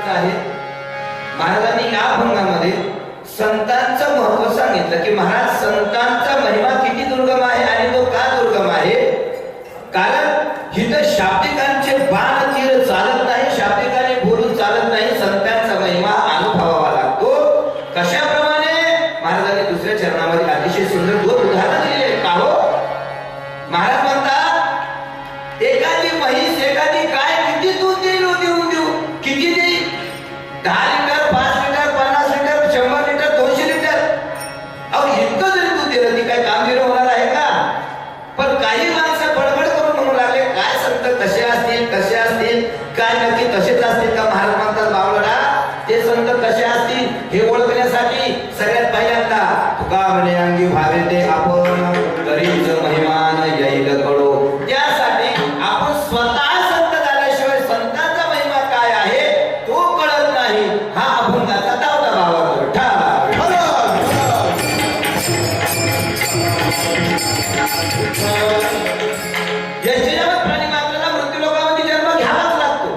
आहे. महाराजांनी या अभंगामध्ये संतांचं महत्व सांगितलं की महाराज संतांचा महिमा किती दुर्गम आहे आणि तो का दुर्गम आहे. कारण हिथं शाब्दिकांचे बाण तीर चालत नाही, शाब्दिकाने बोलून चालत नाही. संतांचा महिमा अनुभवावा लागतो. कशाप्रमाणे महाराजांनी दुसऱ्या चरणामध्ये अतिशय सुंदर दोन उदाहरण दिलेले. का हो महाराज म्हणतात एखादी म्हैस एखादी गाय किती दूध देऊन देऊ किती देईल. 10 litre 5 litre 50 litre 100 litre 200 litre. अहो इतकं जरी दूध दिलं ती काय कामगिरी होणार आहे का. पण काही माणसं बडबड करून म्हणू लागले काय संत कसे असतील काय नक्की तसेच असतील का. महाराज म्हणतात बावळा ते संत कसे असतील हे ओळखण्यासाठी सगळ्यात पहिल्यांदा तुका म्हणे अंगी भावे ते आपण तरीच महिमान येईल कळो. त्यासाठी आपण स्वतः संत झाल्याशिवाय संतांचा महिमा काय आहे तो कळत नाही. हा अभंगाचा दावता भावाचा ठाला. प्राणी मात्राला मृत्यू लोकांमध्ये जन्म घ्यावाच लागतो.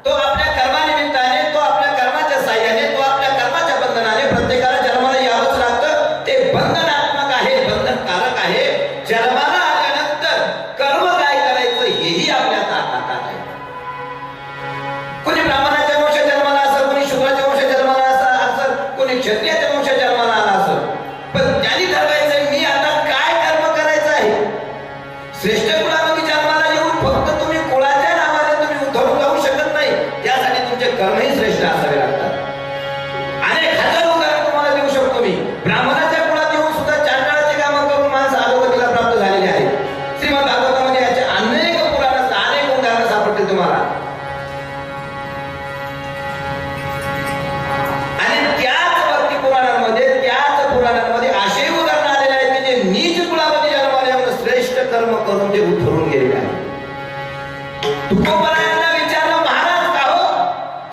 तो आपल्या कर्मानिमित्ताने तो आपल्या कर्माच्या साह्याने तो आपल्या कर्माच्या बंधनाने प्रत्येकाला जन्माला यावंच लागतं. ते बंधनात्मक आहे, बंधनकारक आहे. जन्माला आल्यानंतर कर्म काय करायचं हेही आपल्या हातात आहे. कोणी ब्राह्मणाच्या वंश जन्माला असेल, कोणी शूद्राच्या वंश जन्माला असेल, कोणी क्षत्रियाच्या वंश जन्माला आला असेल. पण त्यांनी ठरवायचं मी आता काय कर्म करायचं आहे. श्रेष्ठ कुळामध्ये जन्माला येऊन फक्त तुम्ही कुळाच्या नावाने तुम्ही उद्धरून जाऊ शकत नाही. त्यासाठी तुमचे कर्मही श्रेष्ठ असावे लागतात. अनेक हजारो उदाहरण तुम्हाला देऊ शकतो मी. ब्राह्मणाच्या कुळात येऊन सुद्धा चांडाळाचे कामं करून माणसं अधोगतीला प्राप्त झालेले आहेत. श्रीमद भागवतामध्ये याचे अनेक पुराणात अनेक उदाहरणं सापडतील तुम्हाला. आणि त्याच भक्ती पुराणांमध्ये असे उदाहरण आलेले आहेत की जे नीच कुळामध्ये जन्माला येऊन श्रेष्ठ कर्म करून ते उद्धरून गेलेले आहे. तुकोबरायांना विचारलं महाराज का हो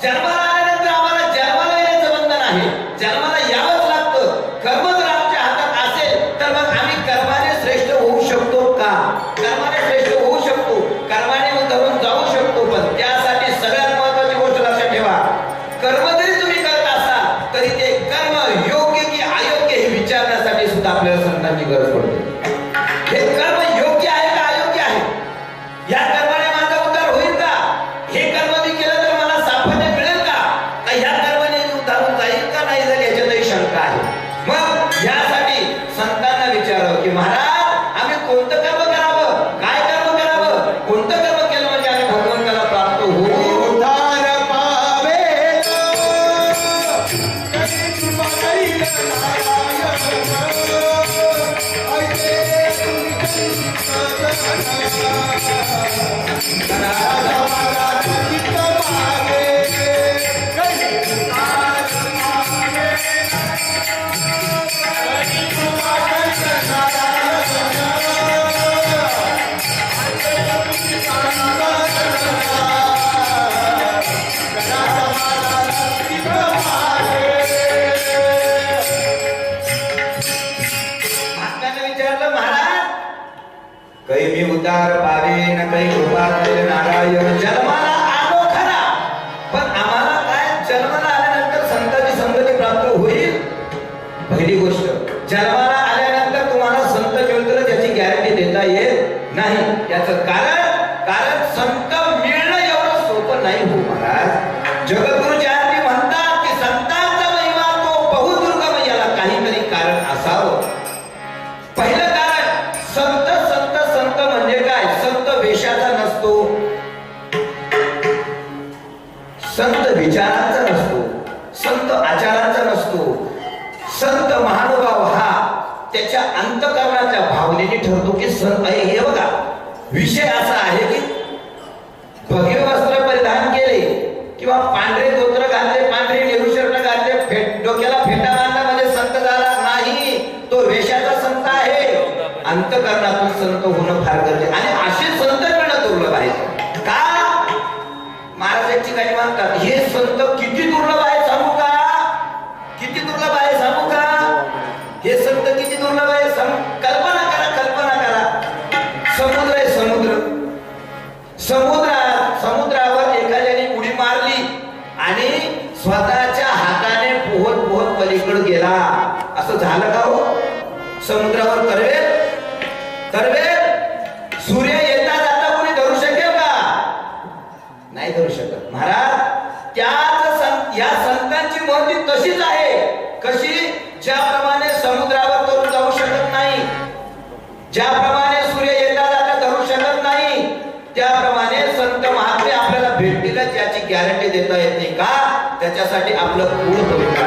जन्माला आल्यानंतर आम्हाला जन्माला येण्याचं बंधन आहे, जन्माला यावंच लागतं. कर्म जर आमच्या हातात असेल तर मग आम्ही कर्माने श्रेष्ठ होऊ शकतो का. कर्माने श्रेष्ठ होऊ शकतो, कर्माने उद्धरून जाऊ शकतो. पण त्यासाठी सगळ्यात महत्वाची गोष्ट लक्षात ठेवा. कर्म जरी तुम्ही करत असाल तरी ते कर्म योग्य की अयोग्य हे विचारण्यासाठी सुद्धा आपल्याला संतांची गरज पडते. हे कर्म योग्य आहे का अयोग्य आहे. या कर्माने माझा उद्धार होईल का. हे कर्म मी केलं तर मला साफल्य मिळेल का. ह्या कर्माने उद्धार जाईल का नाही जाईल याच्यातही शंका आहे. मग यासाठी संतांना विचारावं की महाराज आम्ही कोणतं कर्म करावं, काय कर्म करावं, कोणतं कर्म केलं म्हणजे आम्ही भगवंताला प्राप्त होऊ. काही मी उद्धार पावे न काही कृपा करेल नारायण. जन्माला आलो खरा पण आम्हाला काय जन्माला आल्यानंतर संतांची संगती प्राप्त होईल. पहिली गोष्ट जन्माला आल्यानंतर तुम्हाला संत मिळतील त्याची गॅरंटी देता येत नाही. याचं कारण संत मिळणं एवढं सोपं नाही हो महाराज. जगद्गुरु जयंती म्हणतात की संतांचा महिमा तो बहुदुर्गम, याला काहीतरी कारण असावं. पहिलं कारण संत म्हणजे काय. संत वेशाचा नसतो, संत विचारांचा नसतो, संत आचारांचा नसतो. संत महानुभाव हा त्याच्या अंतःकरणाच्या भावनेने ठरतो की संत हे बघा विषय असा आहे की भगवे वस्त्र परिधान केले किंवा पांढरे धोतर घातले, पांढरे नेहरू शर्ट घातले, डोक्याला फेटा बांधला म्हणजे संत झाला नाही. तो वेशाचा संत आहे. अंतःकरणातून संत होणं फार गरजेचं आणि असे संत मिळणं दुर्लभ आहे. का महाराज एक ठिकाणी म्हणतात हे संत किती दुर्लभ आहे सांगू का. किती दुर्लभ आहे सांगू का. हे संत किती दुर्लभ आहे कल्पना करा. समुद्र आहे, समुद्र समुद्रावर एखाद्याने उडी मारली आणि स्वतःच्या हाताने पोहत पोहत पलीकडे गेला, असं झालं का हो? समुद्रावर तरवेल सूर्य येता जाता कोणी धरू शकेल का? नाही धरू शकत. महाराज या संतांची महती तशीच आहे. कशी? ज्याप्रमाणे समुद्रावर तरुण जाऊ शकत नाही, ज्याप्रमाणे सूर्य येता जाता धरू शकत नाही, त्याप्रमाणे संत महात्मे आपल्याला भेटतीलच याची गॅरंटी देता येते का? त्याच्यासाठी आपलं कुळ पवित्र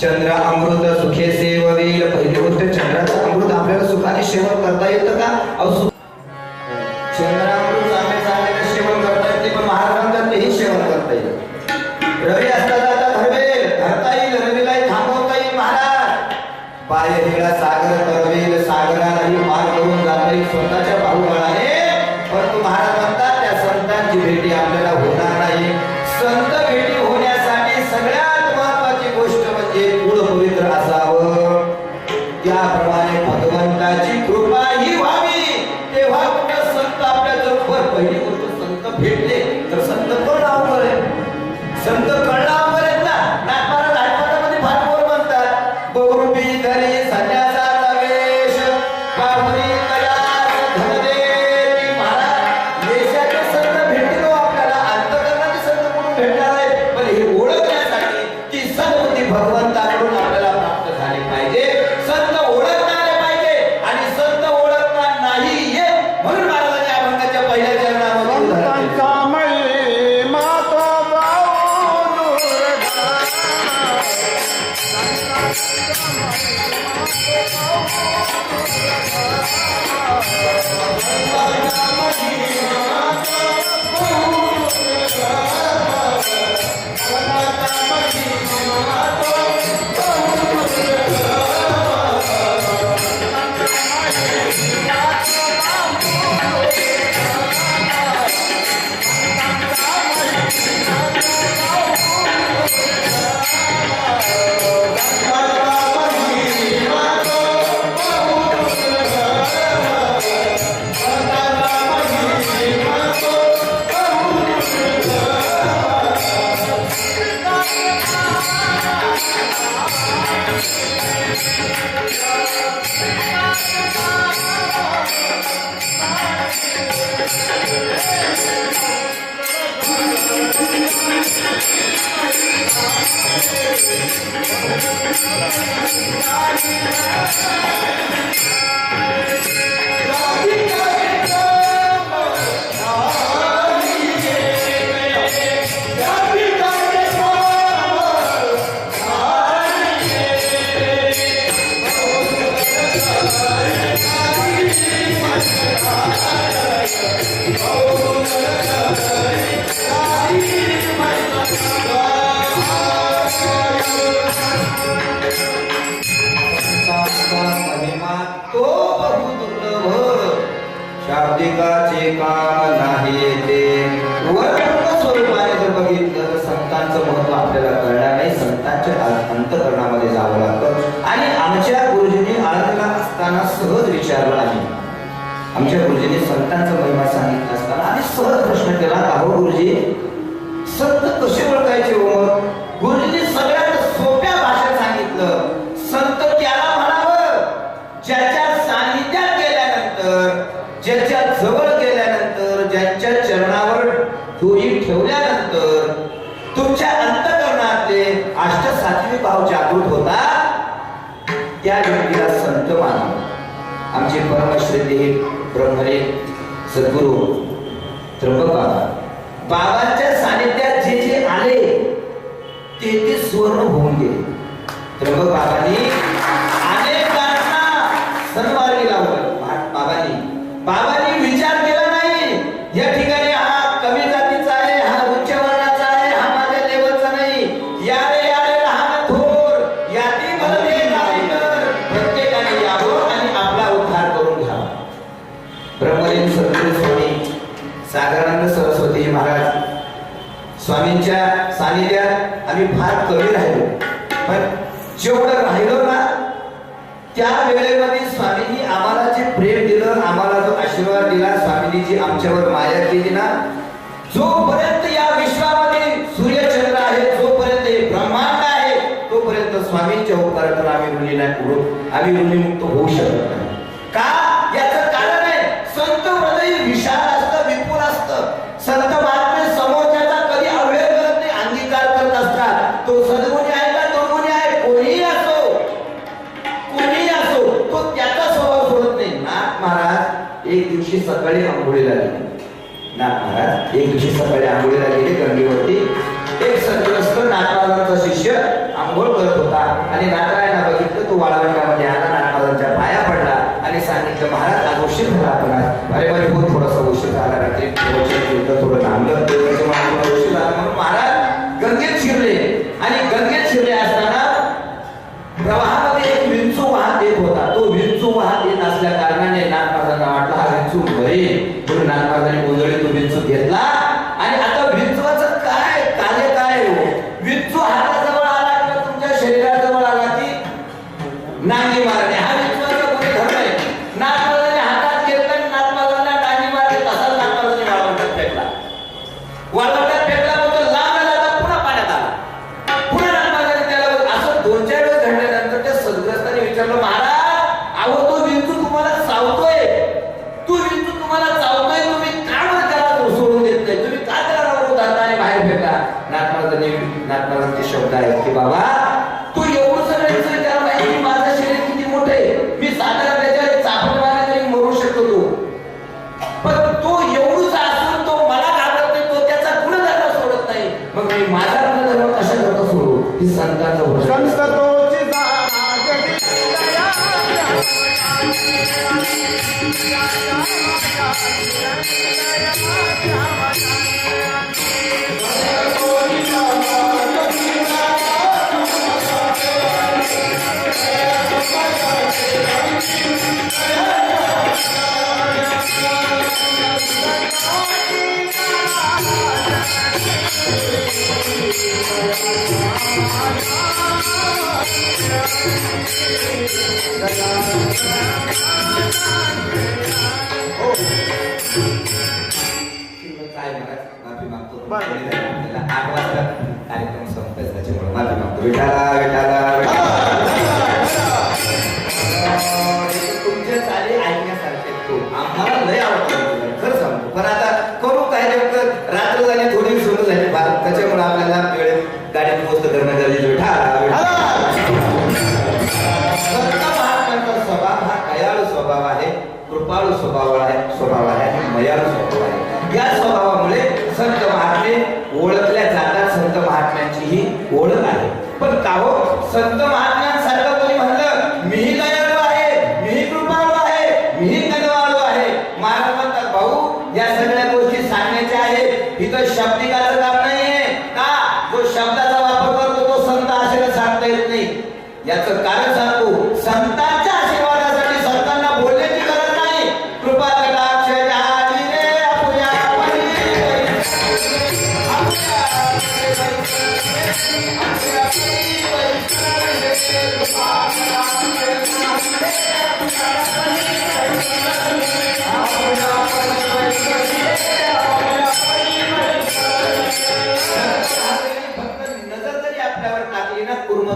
चंद्र अमृत सुखे सेववेल. पहिली गोष्ट, चंद्राचं अमृत आपल्याला सुखाने सेवन करता येतं का? चंद्रामृत चांगले सेवन करता येते, पण महाराजांचं तेही सेवन करता येईल. रवी असता जाता धरता येईल, रवीलाही थांबवता येईल. महाराज पाय हिला सागर करवेल, सागरालाही पार करून जाता येईल स्वतःच्या बाहुबळाने. परंतु महाराज म्हणतात त्या संतांची भेटी आपल्याला होणार नाही. संत भेटी होण्यासाठी सगळ्यात महत्वाची गोष्ट म्हणजे कुळ पवित्र असावं. त्याप्रमाणे भगवंताची कृपा ही व्हावी, तेव्हा कुठं संत आपल्या जवळ. पहिली गोष्ट, संत भेटले तर संत कळणावर आहे. संत कळणावर आहेत ना. नागपारा नागपारामध्ये फार म्हणतात, बहुरूपी धरी संन्यासाचा वेश, बाहुरी कयास धनदेती. महाराज देशाचे संत भेटलो आपल्याला, अंतकरणाचे संत म्हणून भेटणार आहे. पण हे ओळखण्यासाठी की सद्बुद्धी भगवंताकडून आपल्याला प्राप्त झाली पाहिजे. संत ओळखणारे पाहिजे आणि संत ओळखणार नाही हे म्हणून महाराजांनी अभंगाच्या पहिल्या चरणामध्ये उदाहरण दिले. शाब्दिकाचे काम नाही ते वर्णन स्वरूपाने जर बघितलं तर संतांचं महत्व आपल्याला कळणार नाही. संतांच्या अंतःकरणामध्ये जावं लागतं. आणि आमच्या गुरुजींनी आळंदीला असताना सहज विचारलं आहे. आमच्या गुरुजींनी संतांचा महिमा सांगितला असताना आणि सहज प्रश्न केला, अहो गुरुजी संत कसे ओळखायचे हो? गुरुजींनी सगळ्यात सोप्या भाषेत सांगितलं, संत त्याला म्हणावं ज्याच्या सानिध्यात गेल्यानंतर, ज्याच्या जवळ गेल्यानंतर, ज्यांच्या चरणावर डोई ठेवल्यानंतर तुमच्या अंतःकरणातले अष्टसात्विक भाव जागृत होता, त्या व्यक्तीला संत मानावं. आमचे परमश्रद्धेय ब्रह्मरे सद्गुरु त्र्यंबक बाबांच्या सानिध्यात जे जे आले ते स्वर्ण होऊन गेले. त्र्यंबक बाबांनी सन्मार्गी लावलं. बाबांनी विचार केला नाही या ठिकाणी हा कमी जातीचा आहे, हा उच्च वर्णाचा आहे, हा माझ्या लेवलचा नाही. यारे लहान थोर यादी भरले नाही तर प्रत्येकाने यावं आणि आपला उद्धार करून घ्यावा. ब्रह्मलीन सद्गुरू स्वामी सागरानंद सरस्वती महाराज स्वामींच्या सानिध्यात आम्ही फार कमी राहिलो, पण जेवढं राहिलो ना त्या वेळेमध्ये स्वामींनी आम्हाला जे प्रेम दिलं, आम्हाला जो आशीर्वाद दिला, स्वामींनी जी आमच्यावर माया केली ना, जोपर्यंत या विश्वामध्ये सूर्यचंद्र आहे, जोपर्यंत ब्रह्मांड आहे, तोपर्यंत स्वामींच्या उपकारातून आम्ही ऋणीमुक्त होऊ शकत नाही. का? याचं कारण आहे संत हृदय विशाल असतं, विपुल असतं. संत महात्मे समोरच्याचा कधी अवहेळ करत नाही, अंगीकार करत असतात. तो सद्गुणी आहे का दुर्गुणी आहे, कोणीही असो तो त्याचा स्वभाव सोडत नाही. नाथ महाराज एक दिवशी सकाळी आंघोळीला गेले. नाथ महाराज एक दिवशी सकाळी आंघोळीला गेले. गंगेवरती एक संतग्रस्त नाथराजांचा शिष्य आंघोळ करत होता आणि नाथराजांना बघितलं. तो वाळवंटामध्ये आला, नाथराजांच्या पाया पडला आणि सांगितलं, महाराज आज उशीर झाला आपण आज. अरे माझे हो थोडासा उशीर झाला, रात्री थोडं थांबलं, उशीर झाला म्हणून महाराज गंगेत शिरले. आणि गंगेत शिरले असताना प्रवाहामध्ये एक विंचू वाहत येत होता. तो विंचू वाहत येत असल्या कारणाने नाथराजांना वाटलं हा विंचू बरे, म्हणून नाथराजांनी गोंधळी तो विंचू घेतला. आणि आता विंचूचं काय काले काय हो, विंचू हाताजवळ आला किंवा तुमच्या शरीराजवळ आला की नांगी मारणे हा विंचूचा कोणी धर्म आहे. नाथराजांनी हातात घेतला आणि नाथराजांना नांगी मारली. तसाच नाथराजांनी वाळवंटात फेकला. वाळवंटात फेकला तो लांब आला, पुन्हा पाण्यात आला. पुन्हा नाथराजांनी त्याला असं 2-4 वेळेस घडल्यानंतर त्या सद्ग्रस्ताने विचारलं, महाराज अहो तो विंचू तुम्हाला चावतोय, तो विंचू तुम्हाला चावतोय, तुम्ही का बरं त्याला सोडून देत नाही, तुम्ही का त्याला धरताने बाहेर फेका? नाथराजांचे शब्द आहेत की बाबा तू एवढं सगळं त्याला माहिती माझं शरीर किती मोठं आहे, मी साधारण त्याच्यावर चापट मारले तरी मरू शकतो तो, पण तो एवढंच असून तो मला घाबरत नाही, तो त्याचा गुणधर्म सोडत नाही, मग मी माझा गुणधर्म कशा करता सोडू? ही संतांचा माफी मागतो. 8 वाजता कार्यक्रम संपतोय, त्याच्यामुळे माफी मागतो. तुमचे चाले ऐकण्यासारखे आम्हाला लय आवडतं, खरं सांगतो. पण आता करू काय नेमकं, रात्र झाली, थोडी सुरू झाली, त्याच्यामुळे आपल्याला वेळेत गाडीत पोहोचत करणं गरजेचं. ओळखल्या जातात संत महात्म्यांची ही ओळख आहे. पण का हो संत महात्म्यांसारखं कोणी म्हणलं मीही दयाळू आहे, मीही कृपाळू आहे, मीही धनवाळू आहे. महाराज म्हणतात भाऊ या सगळ्या गोष्टी सांगण्याच्या आहेत, इथं शब्दिकाचं काम नाहीये का. जो शब्दाचा वापर करतो तो संत असेल सांगता येत नाही. याचं कारण सांगतो, संतांच्या आशीर्वादासाठी संतांना बोलण्याची गरज नाही. कृपा कटाक्ष जाती रे अपुया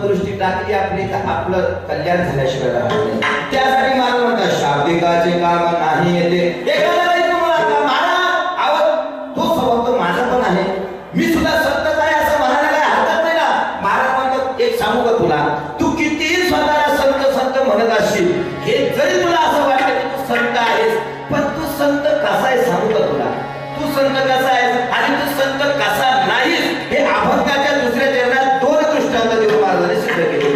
दृष्टी टाकली आपली तर आपलं कल्याण झाल्याशिवाय राहत नाही. त्यासाठी मला म्हणतात शाब्दिकाचे काम नाही येते. एखादा नाही तुम्हाला महाराज आवड तो स्वभाव तर माझा पण आहे, मी सुद्धा संतच आहे असं म्हणायला काही हरकत नाही ना. महाराज म्हणतात एक सांगू का तुला, तू कितीही स्वतःला संत संत म्हणत असशील, हे जरी तुला असं वाटतं की तू संत आहेस, पण तू संत कसा आहे सांगू का तुला. तू संत कसा आहेस आणि तू संत कसा नाहीस हे अभंगाच्या दुसऱ्या चरणात दोन दृष्टांत देऊन महाराजांनी सिद्ध केले.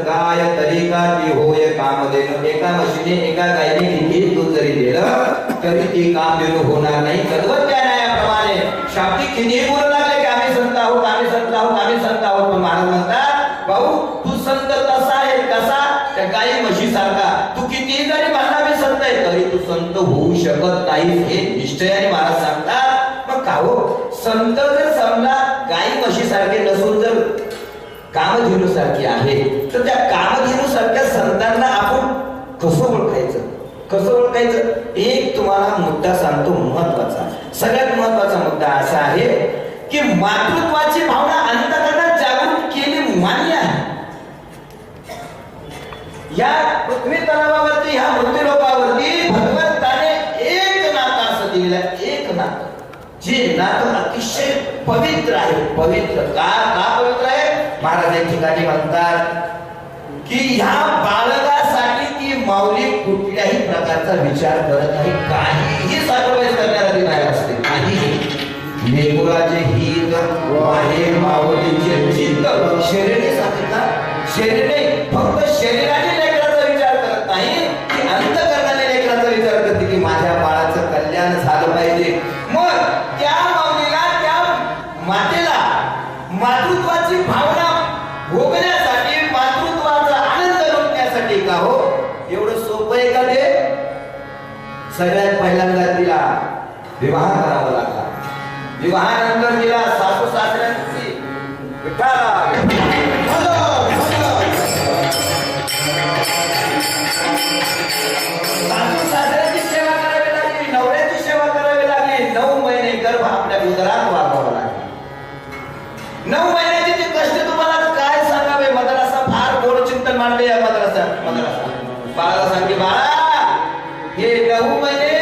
गाय तरी का ती होय काम देणं. एका म्हशीने एका गायीने किती दूध जरी दिलं तरी ती काम देणं होणार नाही. तद्वत त्या न्यायाप्रमाणे शाब्दिक कितीही बोलू लागले की आम्ही संत आहोत, आम्ही संत आहोत, आम्ही संत आहोत, पण महाराज म्हणतात भाऊ तू संत कसा आहे, कसा त्या गायी म्हशीसारखा. तू कितीही जरी म्हणला मी संत आहे तरी तू संत होऊ शकत नाही हे निश्चयाने महाराज सांगतात. मग का हो संत जर समजा गायी म्हशीसारखे नसून जर कामधेनू सारखी आहे तर त्या कामधेनू सारख्या संतांना आपण कसं ओळखायचं, कसं ओळखायचं. एक तुम्हाला मुद्दा सांगतो महत्वाचा, सगळ्यात महत्वाचा मुद्दा असा आहे की मातृत्वाची भावना अंतःकरणात जागृत केली मान्य आहे. या पृथ्वी तलावावरती ह्या मृत्यूलोकावरती भगवंताने एक नातं असं दिलेलं आहे, एक नातं जे नातं अतिशय पवित्र आहे. पवित्र का पवित्र आहे. महाराज एक ठिकाणी म्हणतात की ह्या बालकासाठी ती माऊली कुठल्याही प्रकारचा विचार करत नाही, काहीही सॅक्रिफाइस करण्यासाठी नाही असते. काहीही लेकराचे हित आहे माऊलीचे चित्त शरीराने सांगतात. शरीराने फक्त शरीराने लेकराचा विचार करत नाही की अंतःकरणाने लेकराचा विचार करते की माझ्या बाळाचं कल्याण झालं पाहिजे. मग त्या माऊलीला त्या मातेला मातृत्वाची भावना भोगण्यासाठी, मातृत्वाचा आनंद लुटण्यासाठी का हो एवढं सोपं आहे का ते. सगळ्यात पहिल्यांदा तिला विवाह करावा लागला. विवाहानंतर तिला सासू सासऱ्यांची सासू सासऱ्याची सेवा करावी लागली, नवऱ्याची सेवा करावी लागली. 9 महिने गर्भ आपल्या उदरात वागवावा लागला. 9 महिन्याचे ते कष्ट तुम्हाला काय सांगावे. मद्रासा फार गोड चिंतन मांडले या मद्रासा. बाळाला सांगते बाळा हे 9 महिने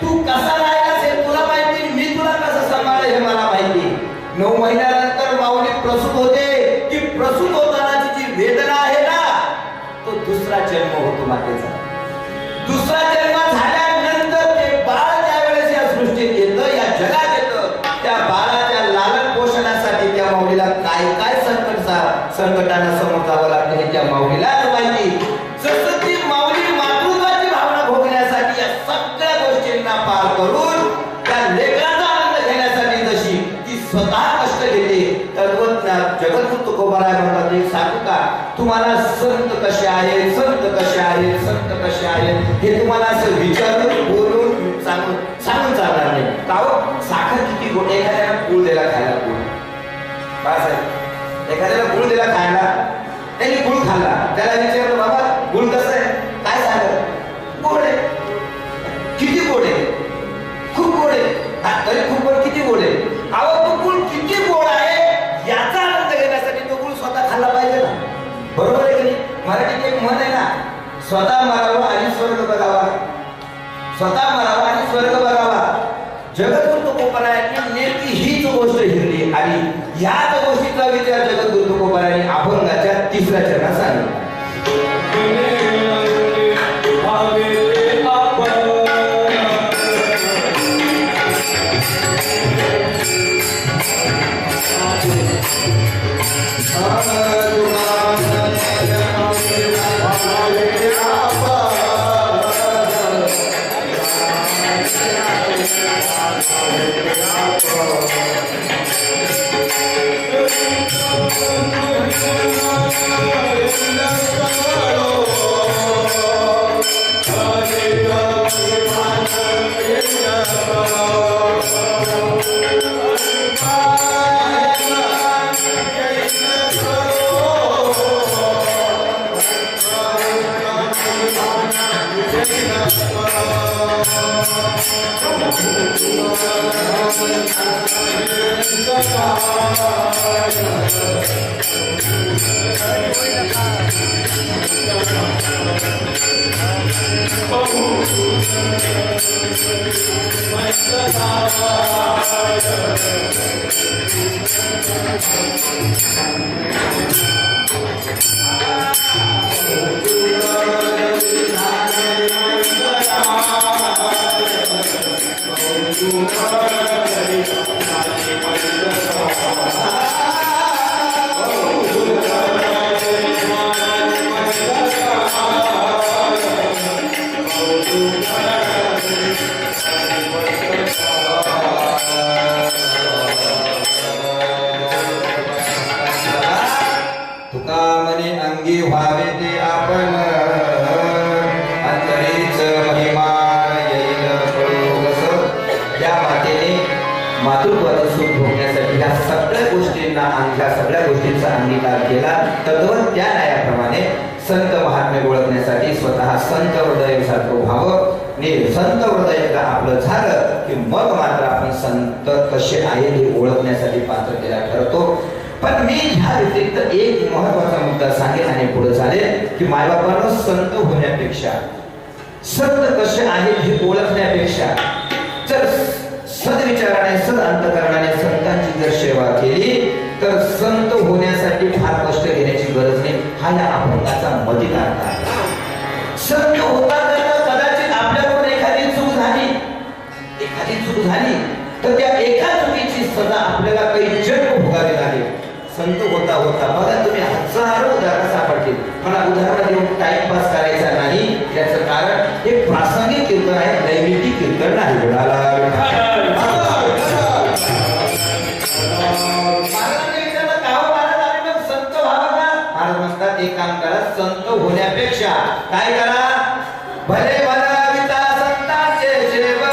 तू कसा राहिलास हे तुला माहिती, मी तुला कसं सांभाळ हे मला माहिती. 9 महिन्यानंतर माऊली प्रसूत होते. की प्रसूत होतानाची जी वेदना आहे ना तो दुसरा जन्म होतो मातेचा. दुसरा जन्म झाल्यानंतर ते बाळ ज्या वेळेस या सृष्टीत येतं, या जगात येतं, त्या बाळाच्या लालन पोषणासाठी त्या माऊलीला काय काय संकटांना समोर जावं लागतं हे त्या माऊलीलाच माहिती. जसं ती माऊली मातृत्वाची भावना भोगण्यासाठी या सगळ्या गोष्टींना पार करून त्या लेकराचा आनंद घेण्यासाठी जशी ती स्वतः कष्ट घेते, तद्वत जगद्गुरु तुकोबाराय म्हणतात. एक सांगू का तुम्हाला संत कसे आहेत, संत कसे आहेत, संत कसे आहेत हे तुम्हाला असं विचारून बोलून सांगून चालणार नाही. का हो? साखर किती गोड. एखाद्याला गुळ दिला खायला, गुळ बाळासाहेब एखाद्याला गुळ दिला खायला, त्यांनी गुळ खाल्ला, त्याला विचारलं बाबा गुळ कसं आहे, काय सांगत? गोड आहे. किती गोड आहे? खूप गोड आहे. तरी खूप गोड, किती गोड आहे? अहो तो गुळ किती गोड आहे याचा आनंद घेण्यासाठी तो गुळ स्वतः खाल्ला पाहिजे ना. बरोबर आहे की नाही? मराठीत एक म्हण आहे ना, स्वतः मरावा आणि स्वर्ग बघावा. स्वतः मरावा आणि स्वर्ग बघावा. जगद्गुरु तुकोबारायांनी नेमकी हीच गोष्ट हिरली आणि ह्याच गोष्टीचा विचार जगद्गुरु तुकोबारायांनी अभंगाच्या 3ऱ्या चरणात सांगितला. मातृत्वाचं सुख भोगण्यासाठी ह्या सगळ्या गोष्टींचा अंगीकार केला. तद्वत त्या न्यायाप्रमाणे संत महात्म्य ओळखण्यासाठी स्वतः संत हृदय सारखं व्हावं. संत हृदय एकदा आपलं झालं की मग मात्र आपण संत कसे आहेत हे ओळखण्यासाठी पात्रतेला ठरतो. पण मी ह्या व्यतिरिक्त एक महत्वाचा मुद्दा सांगेन आणि पुढे चालेल की मायबापानं संत होण्यापेक्षा, संत कसे आहेत हे ओळखण्यापेक्षा जर सद्विचाराने सद अंतकरणाने संतांची जर सेवा केली तर संत होण्यासाठी फार कष्ट घेण्याची गरज नाही. हा या अभंगाचा मतितार्थ आहे. संत होता कदाचित आपल्याकडून एखादी चूक झाली तर त्या एका चुकीची सजा आपल्याला काही जन्म भोगावे लागेल. संत होता बघा तुम्ही हजारो उदाहरण सापडतील. मला उदाहरण देऊन टाइमपास करायचा नाही. याचं कारण हे प्रासंगिक कीर्तन आहे, नैमित्तिक कीर्तन नाही. एक काम करा, संत होण्यापेक्षा काय करा, भले भला संतांचे सेवक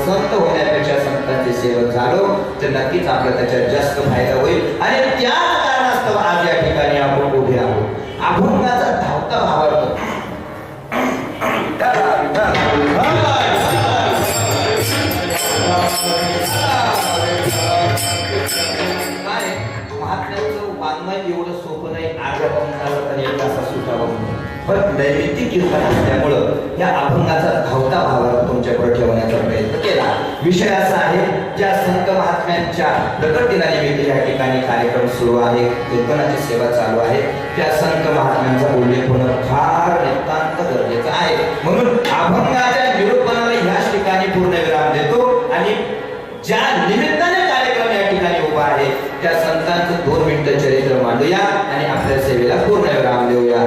संत होण्यापेक्षा संतांचे सेवक झालो तर नक्कीच आपला त्याच्यात जास्त फायदा होईल. आणि त्याच कारणास्तव आज या ठिकाणी आपण उभे आहोत. अभंगाचा धावता भावार्थ महात्म्याचं वाङ्मय एवढं सोपं नाही. आज आपण एक तासा सुटावं. पण नैमित्तिक कीर्तन असल्यामुळं या अभंगाचा धावता भावार्थ तुमच्याकडे ठेवण्याचा प्रयत्न केला. विषय असा आहे, ज्या संत महात्म्यांच्या प्रकट दिनानिमित्त या ठिकाणी कार्यक्रम सुरू आहे, कीर्तनाची सेवा चालू आहे, त्या संत महात्म्यांचा उल्लेख होणं फार नितांत गरजेचं आहे. म्हणून अभंगाच्या निरूपणाला ह्याच ठिकाणी पूर्णविराम देतो आणि ज्या निमित्ताने कार्यक्रम या ठिकाणी उभा आहे त्या संतांचं 2 मिनिटं चरित्र मांडूया आणि आपल्या सेवेला पूर्णविराम देऊया.